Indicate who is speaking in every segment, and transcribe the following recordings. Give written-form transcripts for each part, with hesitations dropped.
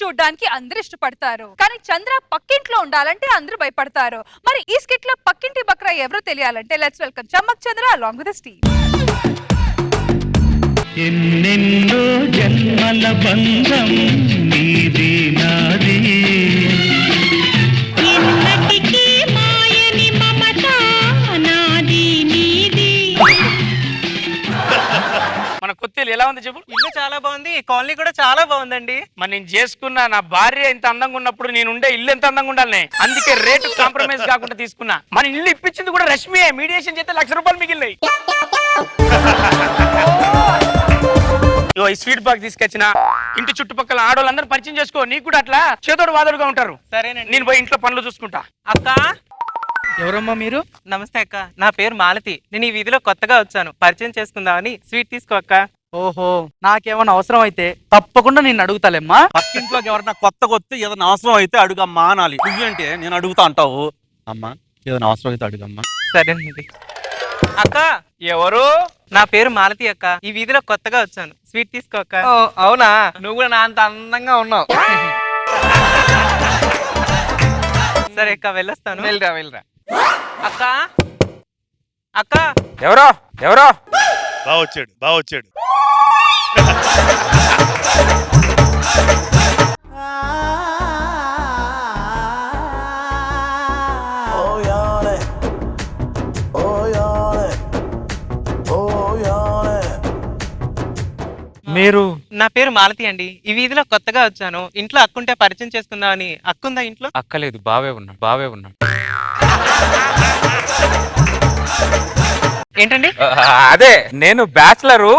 Speaker 1: చూడడానికి అందరూ ఇష్టపడతారు, కానీ చంద్ర పక్కింట్లో ఉండాలంటే అందరూ భయపడతారు. మరి ఈ స్కిట్ లో పక్కింటి బక్రా ఎవరో తెలియాలంటే let's welcome Chammak Chandra along with the team.
Speaker 2: ఎన్నెన్నో జన్మల బంధం నీది నాది,
Speaker 3: ఎన్నటికీ మాయని మమత నాది నీది.
Speaker 4: మన కొత్తలు ఎలా ఉంది చెప్పు?
Speaker 5: ఇల్లు చాలా బాగుంది, కాలనీ కూడా చాలా బాగుందండి.
Speaker 4: మరి నేను చేసుకున్న నా భార్య ఇంత అందంగా ఉన్నప్పుడు నేను ఉండే ఇల్లు ఎంత అందంగా ఉండాలి, అందుకే రేటు కాంప్రమైజ్ కాకుండా తీసుకున్నా. మన ఇల్లు ఇప్పించింది కూడా రష్మియే, మీడియేషన్ చేస్తే ₹1,00,000 మిగిలినాయి. ఈ స్వీట్ బాక్స్ తీసుకొచ్చిన ఇంటి చుట్టుపక్కల ఆడవాళ్ళందరూ పరిచయం చేసుకో, నీకు కూడా అట్లా చేదోడు వాదోడుగా ఉంటారు.
Speaker 5: సరేనండి,
Speaker 4: నేను పోయి ఇంట్లో పనులు చూసుకుంటా.
Speaker 5: అక్క.
Speaker 4: ఎవరమ్మా మీరు?
Speaker 5: నమస్తే అక్క, నా పేరు మాలతి. నేను ఈ వీధిలో కొత్తగా వచ్చాను, పరిచయం చేసుకుందామని. స్వీట్ తీసుకో అక్క.
Speaker 6: ఓహో, నాకేమన్నా అవసరం అయితే తప్పకుండా నేను అడుగుతాలేమ్మా.
Speaker 7: పక్కింట్లోకి ఎవరన్నా కొత్తగా వస్తే ఏదైనా అవసరం అయితే అడుగమ్మా అనాలి. నువ్వేంటే నేను అడుగుతా అంటావు. అమ్మా ఏదైనా అవసరం అయితే అడుగమ్మా.
Speaker 5: సరేనండి. అక్క.
Speaker 4: ఎవరు?
Speaker 5: నా పేరు మాలతి అక్క, ఈ వీధిలో కొత్తగా వచ్చాను. స్వీట్ తీసుకో అక్క.
Speaker 6: అవునా, నువ్వు కూడా నా అంత అందంగా ఉన్నావు.
Speaker 5: సరే అక్క, వెళ్ళొస్తాను.
Speaker 6: వెళ్ళరా వెళ్ళరా.
Speaker 5: అక్క. అక్క.
Speaker 4: ఎవరో ఎవరో
Speaker 8: బాగా వచ్చాడు.
Speaker 4: మీరు?
Speaker 5: నా పేరు మాలతి అండి, ఈ వీధిలో కొత్తగా వచ్చాను. ఇంట్లో అక్కుంటే పరిచయం చేసుకుందామని. అక్కుందా ఇంట్లో?
Speaker 4: అక్కలేదు, బావే ఉన్నాడు.
Speaker 5: ఏంటండి?
Speaker 4: అదే నేను బ్యాచిలరు,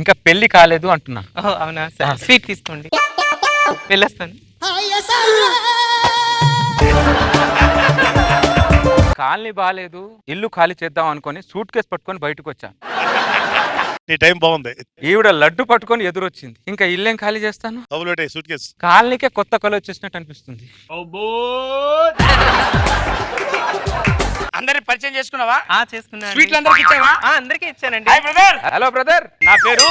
Speaker 4: ఇంకా పెళ్లి కాలేదు అంటున్నా.
Speaker 5: అవునా, సరే స్వీట్ తీసుకోండి, వెళ్ళొస్తాను.
Speaker 4: కాలనీ బాగాలేదు, ఇల్లు ఖాళీ చేద్దాం అనుకొని సూట్ కేసు పట్టుకొని బయటకు వచ్చా.
Speaker 8: నీ టైం బాగుంది.
Speaker 4: ఈవిడ లడ్డు పట్టుకొని ఎదురొచ్చింది, ఇంకా ఇల్లేం ఖాళీ చేస్తాను.
Speaker 8: సూట్ కేసు
Speaker 4: కాలనీకే కొత్త కళ వచ్చేసినట్టు అనిపిస్తుంది. అందరి పరిచయం చేసుకున్నావా?
Speaker 5: చేసుకున్నా.
Speaker 4: స్వీట్లు అందరికి ఇచ్చావా?
Speaker 5: అందరికీ ఇచ్చానండి.
Speaker 4: హలో బ్రదర్, నా పేరు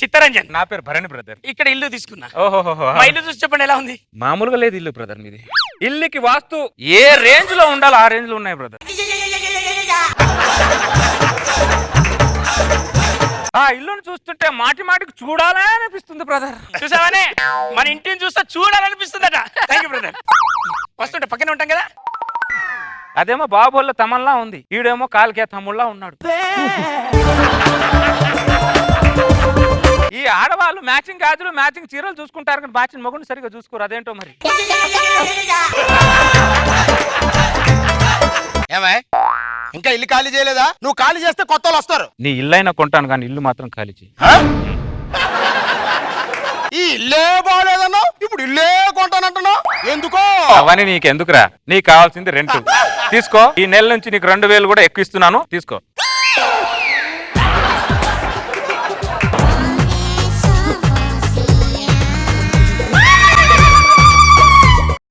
Speaker 4: చిత్తరంజన్. నా పేరు భరణి బ్రదర్. ఇక్కడ ఇల్లు తీసుకున్నా. ఓహో, మా ఇల్లు చూసి చెప్పండి ఎలా ఉంది? మామూలుగా లేదు ఇల్లు బ్రదర్ మీది. ఇల్లుకి వాస్తు ఏ రేంజ్ లో ఉండాలో ఆ రేంజ్ లో ఉన్నాయి బ్రదర్. ఆ ఇల్లును చూస్తుంటే మాటికి చూడాలని అనిపిస్తుంది బ్రదర్. చూసావానే, మన ఇంటిని చూస్తే చూడాలనిపిస్తుందట. Thank you brother. వస్తుంటే పక్కనే ఉంటాం కదా. అదేమో బాబోళ్ళ తమల్లా ఉంది, ఈడేమో కాలికే తమ్ముళ్ళ ఉన్నాడు. ఈ ఆడవాళ్ళు మ్యాచింగ్ గాజులు మ్యాచింగ్ చీరలు చూసుకుంటారు, కానీ మ్యాచింగ్ మొగుడు సరిగా చూసుకోరు. అదేంటో మరి.
Speaker 9: ఏమై ఇంకా ఇల్లు ఖాళీ చేయలేదా? నువ్వు ఖాళీ చేస్తే కొత్త వాళ్ళు వస్తారు.
Speaker 4: నీ ఇల్లు అయినా కొంటాను, కానీ ఇల్లు మాత్రం ఖాళీ చేయి.
Speaker 9: ఈ ఇల్లే బాగలేదన్నావు, ఇప్పుడు ఇల్లే కొంటానంటున్నావు, ఎందుకో?
Speaker 4: అవన్నీ నీకెందుకురా, నీకు కావాల్సింది రెంట్. తీసుకో, ఈ నెల నుంచి నీకు 2,000 కూడా ఎక్కువ ఇస్తున్నాను, తీసుకో.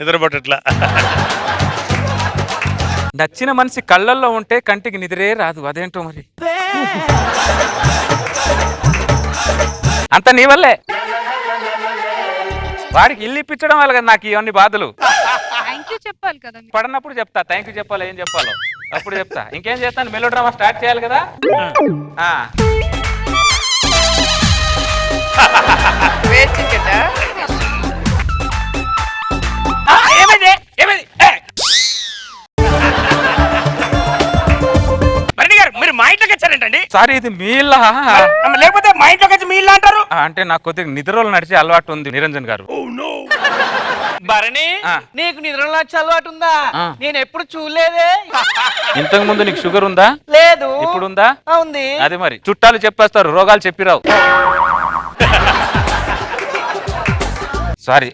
Speaker 8: నిద్రపట్టట్లా.
Speaker 4: నచ్చిన మనిషి కళ్ళల్లో ఉంటే కంటికి నిద్రే రాదు, అదేంటో మరి. అంత నీ వల్లే. వాడికి ఇల్లు ఇప్పించడం వల్ల కదా నాకు ఇవన్నీ బాధలు.
Speaker 1: చెప్పాలి కదా,
Speaker 4: పడినప్పుడు చెప్తా, థ్యాంక్ యూ చెప్పాలి, ఏం చెప్పాలో అప్పుడు చెప్తా. ఇంకేం చేస్తాను, మెలో డ్రామా స్టార్ట్ చేయాలి కదా. మీరు మా ఇంట్లోకి వచ్చారేంటండి? సారీ, ఇది మీ ఇల్లా? లేకపోతే మా ఇంట్లోకి వచ్చి మీ ఇల్లా అంటారు అంటే నాకు కొద్దిగా నిద్రలో నడిచే అలవాటు ఉంది నిరంజన్ గారు.
Speaker 6: భరణి, నీకు నిద్రలో నడిచే అలవాటు ఉందా? నేను ఎప్పుడు చూడలేదే.
Speaker 4: ఇంతకు ముందు నీకు షుగర్ ఉందా?
Speaker 6: లేదు.
Speaker 4: ఇప్పుడు ఉందా?
Speaker 6: ఉంది.
Speaker 4: అది మరి చుట్టాలు చెప్పేస్తారు, రోగాలు చెప్పిరావు. సారీ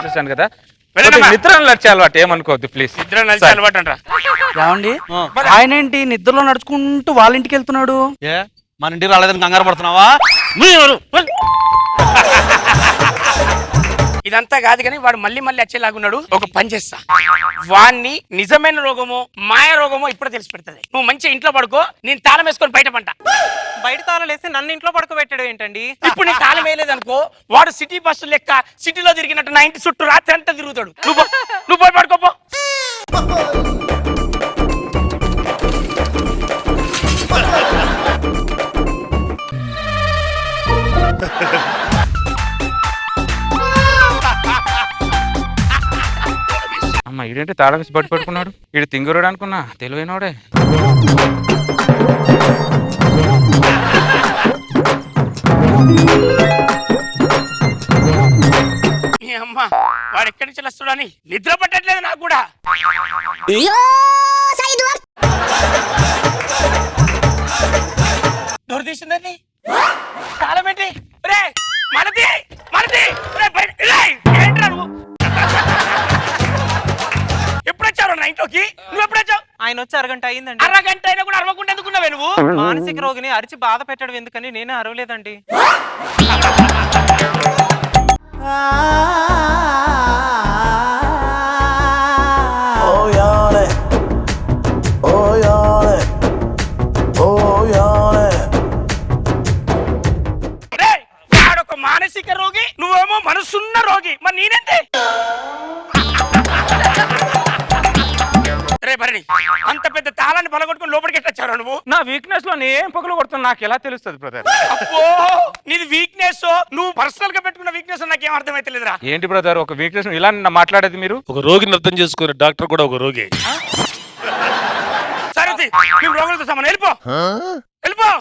Speaker 4: చూసాను కదా. నిద్రలో నడిచే అలవాటు ఏమనుకోవద్దు ప్లీజ్. నిద్ర నడిచే అలవాటు అంటారా?
Speaker 6: ఏమండి, ఆయన ఏంటి నిద్రలో నడుచుకుంటూ వాళ్ళ ఇంటికి వెళ్తున్నాడు?
Speaker 7: మన ఇంటికి రాలేదని కంగారు పడుతున్నావా?
Speaker 4: ఇదంతా కాదు కానీ వాడు మళ్ళీ మళ్ళీ వచ్చేలాగున్నాడు. ఒక పని చేస్తా, వాడిని నిజమైన రోగమో మాయ రోగమో ఇప్పుడు తెలిసి పెడుతుంది. నువ్వు మంచిగా ఇంట్లో పడుకో, నేను తాళం వేసుకొని బయట పంట.
Speaker 5: బయట తాళాలు వేసి నన్ను ఇంట్లో పడుకోబెట్టాడు ఏంటండి?
Speaker 4: ఇప్పుడు నేను తాళం వేయలేదు అనుకో, వాడు సిటీ బస్సు లెక్క సిటీలో తిరిగినట్టు నా ఇంటి చుట్టూ రాత్రి అంతా తిరుగుతాడు. నువ్వు పోయి పడుకోపో. అమ్మ ఇదేంటి తాళం వేసి బట్టి పట్టుకున్నాడు? ఇడు తింగురుడు అనుకున్నా, తెలివైనోడే. అమ్మ వాడు ఎక్కడి నుంచి వస్తాడని నిద్ర పట్టట్లేదు నాకు కూడా. డోర్ తీసిందండి, తాళం పెట్టి. రే మనది మనది, ఏంట్రా నువ్వు? ఎప్పుడు వచ్చావు నా ఇంట్లోకి? నువ్వు ఎప్పుడు వచ్చావు?
Speaker 5: ఆయన వచ్చి అరగంట అయిందండి.
Speaker 4: అరగంట అయినా కూడా అరవకుండా ఎందుకున్నావే నువ్వు?
Speaker 5: మానసిక రోగిని అరిచి బాధ పెట్టడం ఎందుకని నేనే అరవలేదండి.
Speaker 4: వాడొక మానసిక రోగి, నువ్వేమో మనసున్న రోగి, మరి నేనంతే. రే భరణి, అంత పెద్ద తాళాన్ని పలగొట్టుకుని లోపలికి ఎట్టొచ్చారా నువ్వు?
Speaker 2: నా వీక్నెస్ లో నేను పగులు కొడుతున్నా, నాకు ఎలా తెలుస్తుంది బ్రదర్?
Speaker 4: అబ్బో, నీది వీక్నెస్, నువ్వు పర్సనల్ గా పెట్టుకున్న వీక్నెస్ నాకేం అర్థమైతలేదురా.
Speaker 2: ఏంటి బ్రదర్ ఒక వీక్నెస్ ఇలా మాట్లాడేది మీరు?
Speaker 8: ఒక రోగిని అర్థం చేసుకుని డాక్టర్ కూడా ఒక రోగి.
Speaker 4: సరే నువ్వు రోగులతో సమానం, వెళ్ళిపో వెళ్ళిపో.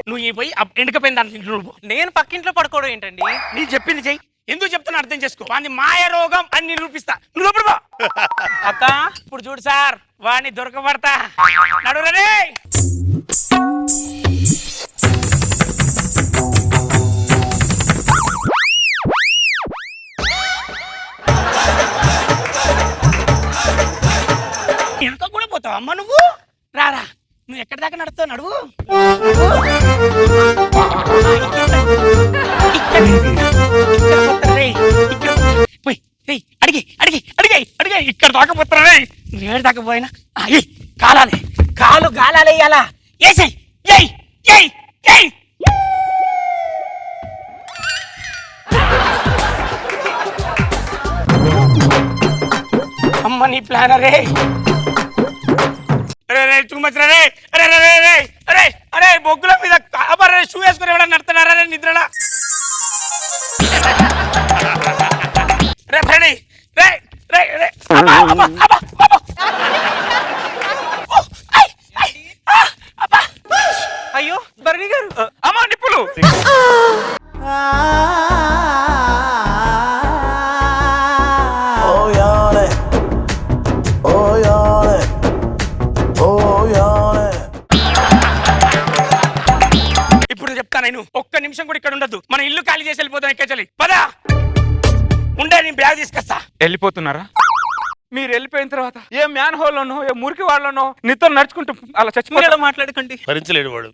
Speaker 4: నువ్వు ఈ పోయి ఎండకపోయిన దాంట్లో నువ్వు.
Speaker 5: నేను పక్కింట్లో పడుకోవడం ఏంటండి?
Speaker 4: నీ చెప్పింది చెయ్యి. ఎందుకు చెప్తున్నా అర్థం చేసుకో. వాడిని మాయ రోగం అని నిరూపిస్తా. నువ్వు లోపల పో.
Speaker 5: అక్క
Speaker 4: ఇప్పుడు చూడు సార్, వాడిని దొరకబడతా. నడురే. వెనక కూడా పోతావు అమ్మ నువ్వు? రారా, నువ్వు ఎక్కడి దాకా నడుస్తావు? నడువు. అడిగి అడిగి అడిగి అడిగి ఇక్కడ దాకా పోతారా? ఏడు దాకా పోయినా కాలాలి, కాలు గాలాలి. అలా ఏసై ఏయ్ ఏయ్ ఏయ్. అమ్మ నీ ప్లాన్ రే. అరే టూ మచ్ రే. అరే అరే అరే అరే అరే బొగ్గుల మీద షూ వేసుకుని ఎవడన్నా నడుతున్నారా నిద్రలా? రే భరణి, రే రే రే.
Speaker 5: అయ్యో భరణి గారు,
Speaker 2: అమ్మా నిప్పులు.
Speaker 4: ఇప్పుడు చెప్తా, నేను ఒక్క నిమిషం కూడా ఇక్కడ ఉండద్దు. మన ఇల్లు ఖాళీ చేసి వెళ్ళిపోతాం. ఎక్కచెల్లి పదా ఉండే, నేను బ్యాగ్ తీసుకొస్తా.
Speaker 2: వెళ్ళిపోతున్నారా? మీరు వెళ్ళిపోయిన తర్వాత ఏ మ్యాన్ హోల్ లోనో ఏ మురికి వాళ్ళనో నీతో నడుచుకుంటూ అలా చచ్చిపోయాడు.
Speaker 5: మాట్లాడకండి.
Speaker 8: భరించలేడు వాడు.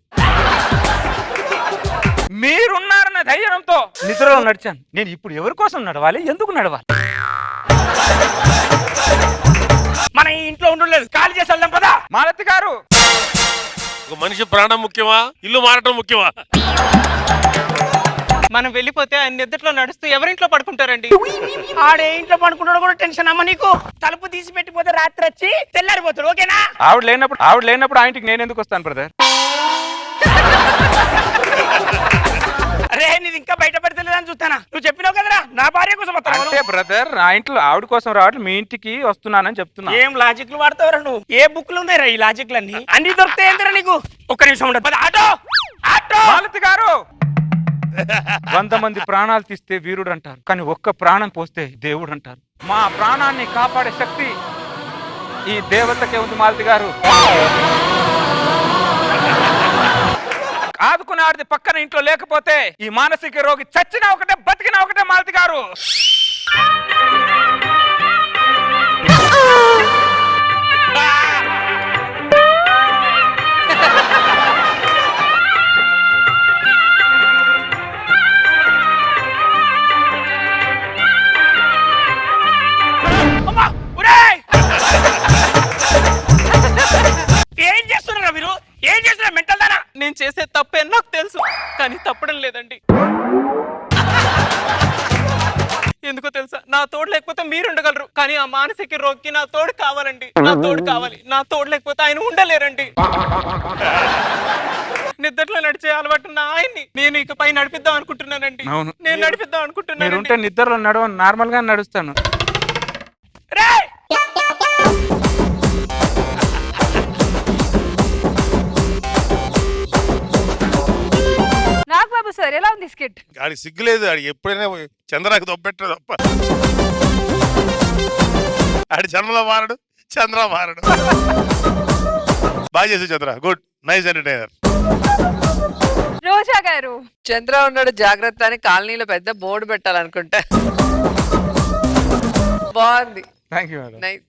Speaker 2: మీరున్నారన్న ధైర్యంతో నిద్రలో నడిచాను. నేను ఇప్పుడు ఎవరి కోసం నడవాలి, ఎందుకు నడవాలి?
Speaker 4: మన ఈ ఇంట్లో ఉండలేదు, ఖాళీ చేసి వెళ్దాం పదా.
Speaker 2: మాలతి గారు,
Speaker 8: ఒక మనిషి ప్రాణం ముఖ్యమా, ఇల్లు మారటం ముఖ్యమా?
Speaker 5: మనం వెళ్ళిపోతే ఆయన నిద్రలో నడుస్తూ ఎవరింట్లో పడుకుంటారండి?
Speaker 4: ఆడే ఇంట్లో పడుకుంటాడు కూడా టెన్షన్ అమ్మ నీకు. తలుపు తీసి పెట్టిపోతే రాత్రి వచ్చి తెల్లారిపోతాడు. ఓకేనా?
Speaker 2: ఆవిడ లేనప్పుడు ఆ ఇంటికి నేను ఎందుకు వస్తాను బ్రదర్?
Speaker 4: అరే నీది ఇంకా బయట పెడతలేదని చూస్తానా? నువ్వు చెప్పినావు కదరా నా భార్య కోసం వస్తాను.
Speaker 2: అంటే బ్రదర్ నా ఇంట్లో ఆవిడ కోసం రావట్లేదు, మీ ఇంటికి వస్తున్నానని చెప్తున్నా.
Speaker 4: ఏం లాజిక్లు వాడతావురా నువ్వు? ఏ బుక్లు ఉన్నాయిరా ఈ లాజిక్లు అన్ని? అన్ని దొరుకుతాయి నీకు. ఒక్క నిమిషం ఉండదు. Auto auto.
Speaker 2: మాలతి గారు, 100 మంది ప్రాణాలు తీస్తే వీరుడు అంటారు, కానీ ఒక్క ప్రాణం పోస్తే దేవుడు అంటారు. మా ప్రాణాన్ని కాపాడే శక్తి ఈ దేవతకే ఉంది మాలతి గారు. ఆదుకునే ఆడిది పక్కన ఇంట్లో లేకపోతే ఈ మానసిక రోగి చచ్చినా ఒకటే బతికినా ఒకటే మాలతి గారు.
Speaker 5: ఆ మానసిక రోగికి నా తోడు కావాలండి, నా తోడు కావాలి. నా తోడు లేకపోతే ఆయన ఉండలేరండి. నిద్రలో నడిచే అలవాటు ఉన్న ఆయన్ని నేను ఇకపై నడిపిద్దాం అనుకుంటున్నానండి.
Speaker 2: అవును.
Speaker 5: నేను నడిపిద్దాం
Speaker 2: మీరుంటే
Speaker 5: అనుకుంటున్నాను.
Speaker 2: నిద్రలో నార్మల్ గా నడుస్తాను.
Speaker 1: నాగబాబు సార్ ఎలా ఉంది స్కిట్?
Speaker 8: ఆడికి సిగ్గులేదు, ఆడికి ఎప్పుడైనా చంద్రాకి దొబ్బెట్టడు తప్ప ఆడి జన్మలో మారడు, చంద్ర మారడు. బాగా చేసి చంద్ర, గుడ్, నైస్ ఎంటర్టైనర్.
Speaker 1: రోజా గారు
Speaker 6: చంద్ర ఉన్నాడు జాగ్రత్త అని కాలనీలో పెద్ద బోర్డు పెట్టాలనుకుంటా. బాగుంది,
Speaker 2: థ్యాంక్ యూ మేడం.
Speaker 6: నైస్.